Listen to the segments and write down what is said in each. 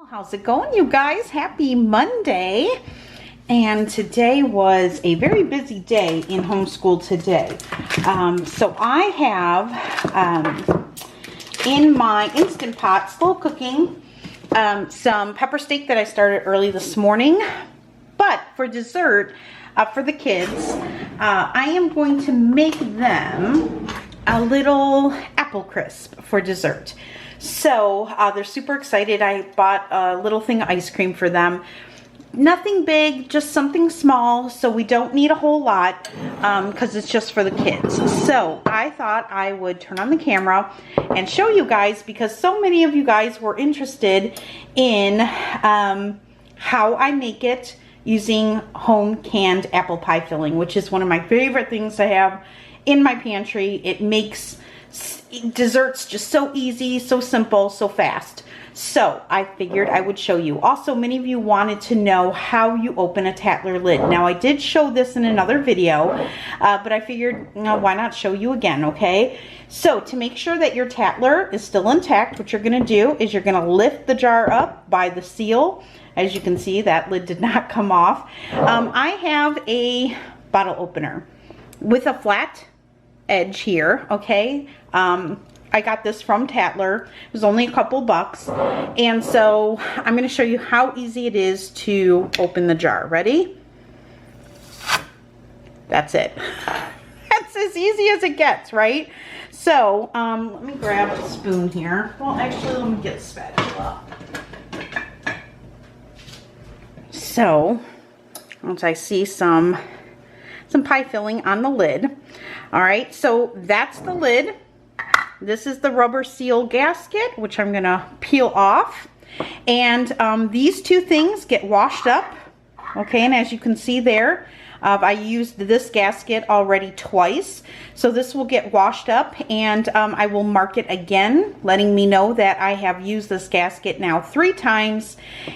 How's it going, you guys? Happy Monday. And today was a very busy day in homeschool today. So I have in my Instant Pot, slow cooking, some pepper steak that I started early this morning. But for dessert, for the kids, I am going to make them a little apple crisp for dessert. So they're super excited. I bought a little thing of ice cream for them. Nothing big, just something small, so we don't need a whole lot because it's just for the kids. So I thought I would turn on the camera and show you guys, because so many of you guys were interested in how I make it using home canned apple pie filling, which is one of my favorite things to have in my pantry. It makes desserts just so easy, so simple, so fast. So I figured I would show you. Also, many of you wanted to know how you open a Tattler lid. Now, I did show this in another video, but I figured, why not show you again, okay? So to make sure that your Tattler is still intact, what you're gonna do is you're gonna lift the jar up by the seal. As you can see, that lid did not come off. I have a bottle opener with a flat edge here, okay? I got this from Tattler. It was only a couple bucks. And so I'm going to show you how easy it is to open the jar. Ready? That's it. That's as easy as it gets, right? So let me grab a spoon here. Well, actually, let me get a spatula. So once I see some pie filling on the lid. All right, so that's the lid. This is the rubber seal gasket, which I'm gonna peel off. And these two things get washed up, okay? And as you can see there, I used this gasket already twice. So this will get washed up, and I will mark it again, letting me know that I have used this gasket now 3 times,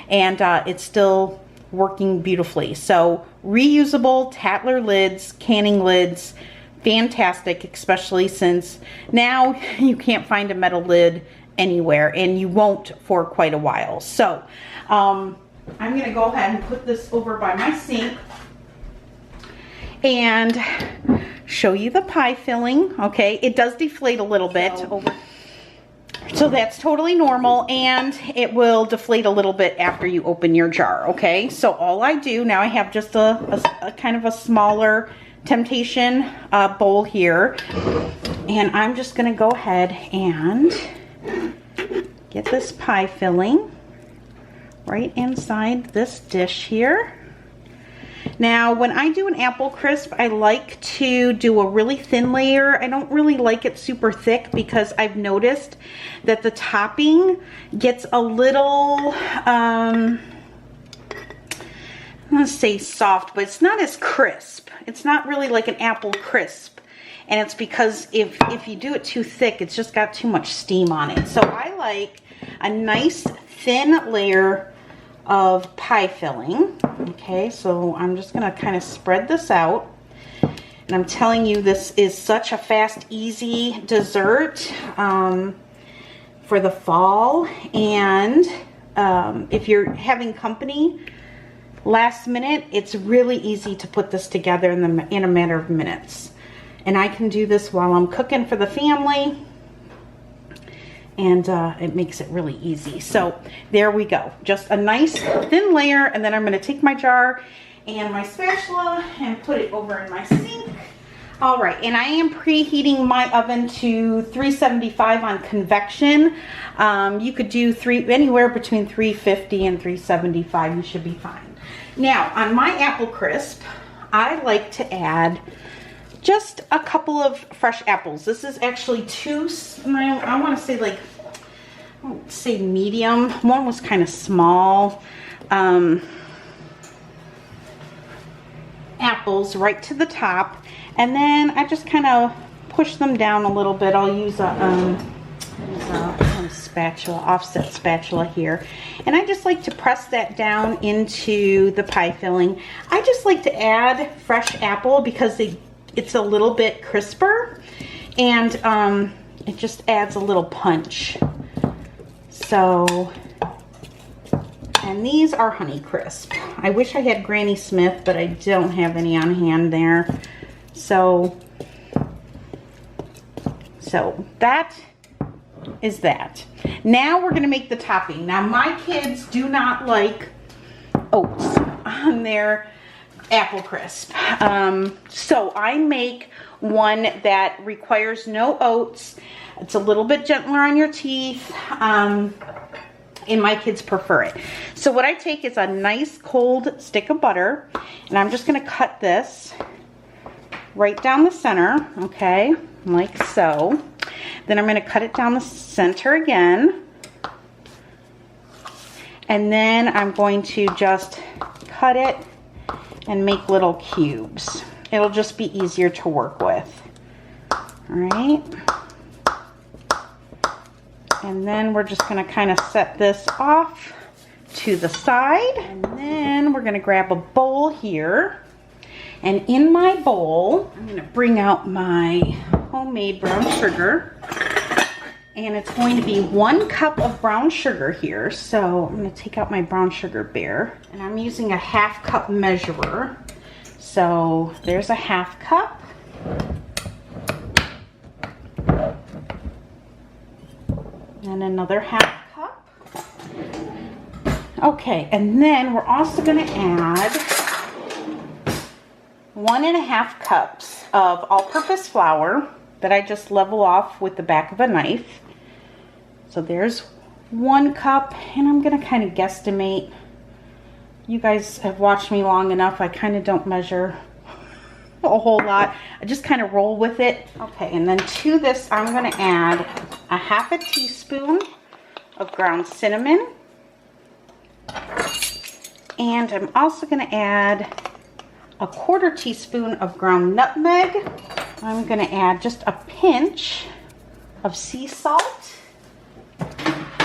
and it's still working beautifully. So reusable Tattler lids, canning lids, fantastic, especially since now you can't find a metal lid anywhere, and you won't for quite a while. So I'm gonna go ahead and put this over by my sink and show you the pie filling. Okay, it does deflate a little bit, so that's totally normal, and it will deflate a little bit after you open your jar. Okay, so all I do now, I have just a kind of a smaller Temptation bowl here, and I'm just gonna go ahead and get this pie filling right inside this dish here. Now, when I do an apple crisp, I like to do a really thin layer. I don't really like it super thick, because I've noticed that the topping gets a little I'm gonna say soft, but it's not as crisp. It's not really like an apple crisp. And it's because if you do it too thick, it's just got too much steam on it. So I like a nice thin layer of pie filling. Okay, so I'm just gonna kind of spread this out. And I'm telling you, this is such a fast, easy dessert for the fall. And if you're having company last minute, it's really easy to put this together in a matter of minutes. And I can do this while I'm cooking for the family, and it makes it really easy. So there we go, just a nice thin layer. And then I'm going to take my jar and my spatula and put it over in my sink. All right, and I am preheating my oven to 375 on convection. You could do anywhere between 350 and 375. You should be fine. Now, on my apple crisp, I like to add just a couple of fresh apples. This is actually I want to say, like, I won't say medium. One was kind of small. Apples right to the top. And then I just kind of push them down a little bit. I'll use a spatula, offset spatula here, and I just like to press that down into the pie filling. I just like to add fresh apple because it's a little bit crisper, and it just adds a little punch. So And these are Honey Crisp. I wish I had Granny Smith, but I don't have any on hand there. So that is that. Now we're gonna make the topping. Now my kids do not like oats on their apple crisp. So I make one that requires no oats. It's a little bit gentler on your teeth. And my kids prefer it. So what I take is a nice cold stick of butter, and I'm just gonna cut this right down the center, okay, like so. Then I'm gonna cut it down the center again. And then I'm going to just cut it and make little cubes. It'll just be easier to work with. All right. And then we're just gonna kind of set this off to the side. And then we're gonna grab a bowl here. And in my bowl, I'm gonna bring out my homemade brown sugar. And it's going to be 1 cup of brown sugar here. So I'm gonna take out my brown sugar bear. And I'm using a 1/2 cup measurer. So there's a 1/2 cup. And another 1/2 cup. Okay, and then we're also gonna add 1.5 cups of all-purpose flour that I just level off with the back of a knife. So there's 1 cup, and I'm gonna kind of guesstimate. You guys have watched me long enough. I kind of don't measure a whole lot. I just kind of roll with it. Okay, and then to this, I'm gonna add a 1/2 teaspoon of ground cinnamon. And I'm also gonna add a 1/4 teaspoon of ground nutmeg. I'm gonna add just a pinch of sea salt.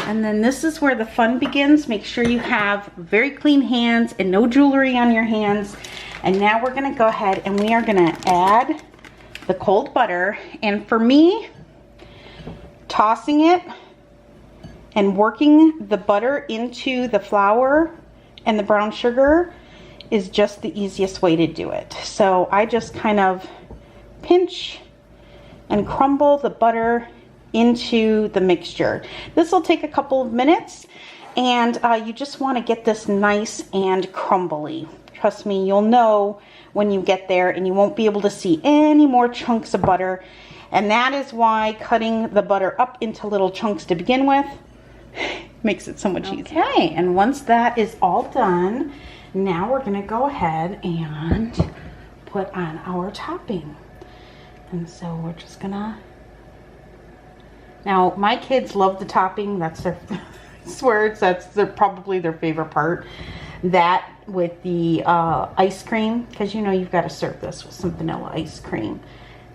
And then this is where the fun begins. Make sure you have very clean hands and no jewelry on your hands. And now we're gonna go ahead and we are gonna add the cold butter. And for me, tossing it and working the butter into the flour and the brown sugar is just the easiest way to do it. So I just kind of pinch and crumble the butter into the mixture. This will take a couple of minutes, and you just want to get this nice and crumbly. Trust me, you'll know when you get there, and you won't be able to see any more chunks of butter. And that is why cutting the butter up into little chunks to begin with makes it so much easier. Okay, and once that is all done, now we're gonna go ahead and put on our topping. And so we're just gonna, now my kids love the topping. That's their, I swear that's probably their favorite part. That with the ice cream, because you know you've got to serve this with some vanilla ice cream.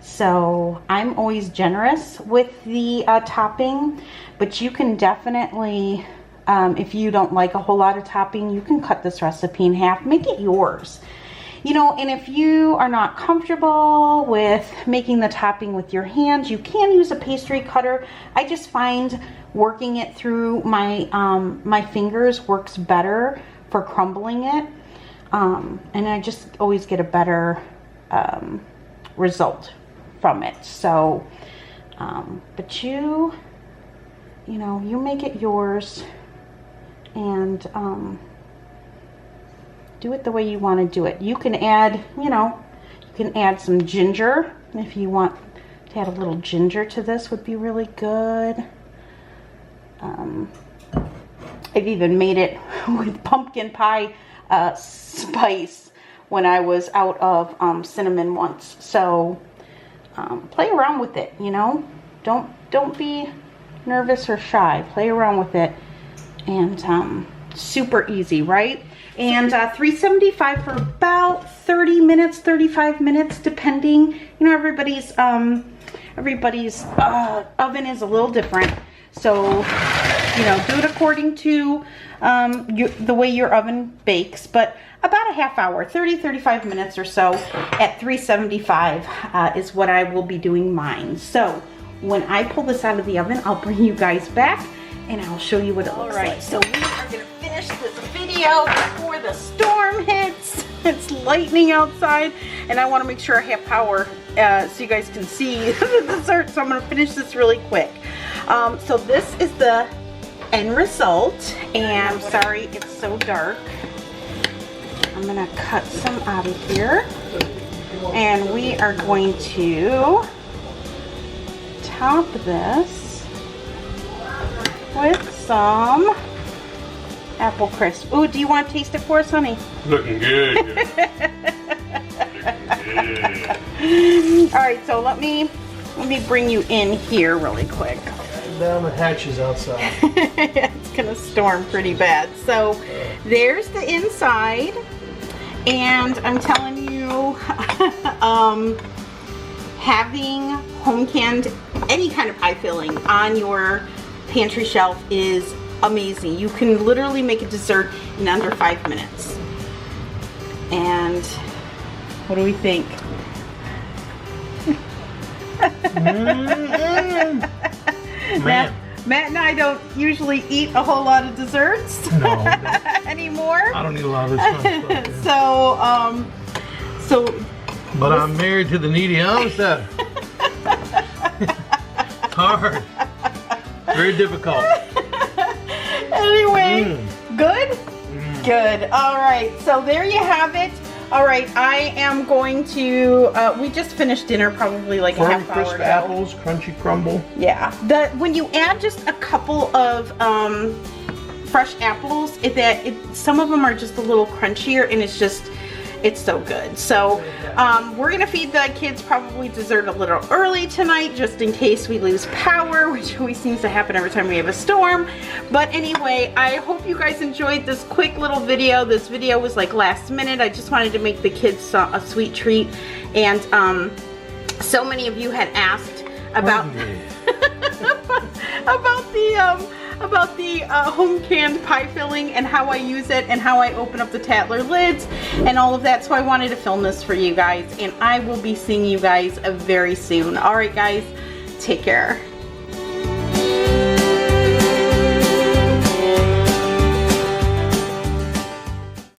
So I'm always generous with the topping, but you can definitely, if you don't like a whole lot of topping, you can cut this recipe in half, make it yours. You know, and if you are not comfortable with making the topping with your hands, you can use a pastry cutter. I just find working it through my, my fingers works better for crumbling it. And I just always get a better result from it. So, but you know, you make it yours, and do it the way you want to do it. You can add, you know, you can add some ginger if you want to add a little ginger to this, would be really good. I've even made it with pumpkin pie spice when I was out of cinnamon once. So play around with it, you know. Don't be nervous or shy. Play around with it, and super easy, right? And 375 for about 30 minutes, 35 minutes, depending. You know, everybody's oven is a little different. So, you know, do it according to the way your oven bakes, but about a half hour, 30-35 minutes or so at 375 is what I will be doing mine. So when I pull this out of the oven, I'll bring you guys back and I'll show you what it looks like. So we are gonna finish this before the storm hits. It's lightning outside, and I want to make sure I have power so you guys can see the dessert. So I'm going to finish this really quick. So this is the end result, and I'm sorry it's so dark. I'm going to cut some out of here, and we are going to top this with some apple crisp. Ooh, do you want to taste it for us, honey? Looking good. All right, so let me bring you in here really quick. Down the hatches outside. It's gonna storm pretty bad. So there's the inside, and I'm telling you, having home canned, any kind of pie filling on your pantry shelf is amazing. You can literally make a dessert in under 5 minutes. And what do we think? Man. Matt and I don't usually eat a whole lot of desserts anymore. I don't eat a lot of this kind of stuff. So But I'm married to the Kneady Homesteader. Hard. Very difficult. Anyway, good? Good. All right, so there you have it. All right, I am going to, we just finished dinner probably like a half hour crisp ago. apples, crunchy crumble. Yeah, when you add just a couple of fresh apples, some of them are just a little crunchier, and it's so good. So we're gonna feed the kids probably dessert a little early tonight, just in case we lose power, which always seems to happen every time we have a storm. But anyway, I hope you guys enjoyed this quick little video. This video was like last minute. I just wanted to make the kids a sweet treat, and so many of you had asked about about the home canned pie filling and how I use it and how I open up the Tattler lids and all of that. So I wanted to film this for you guys, and I will be seeing you guys very soon. All right, guys, take care.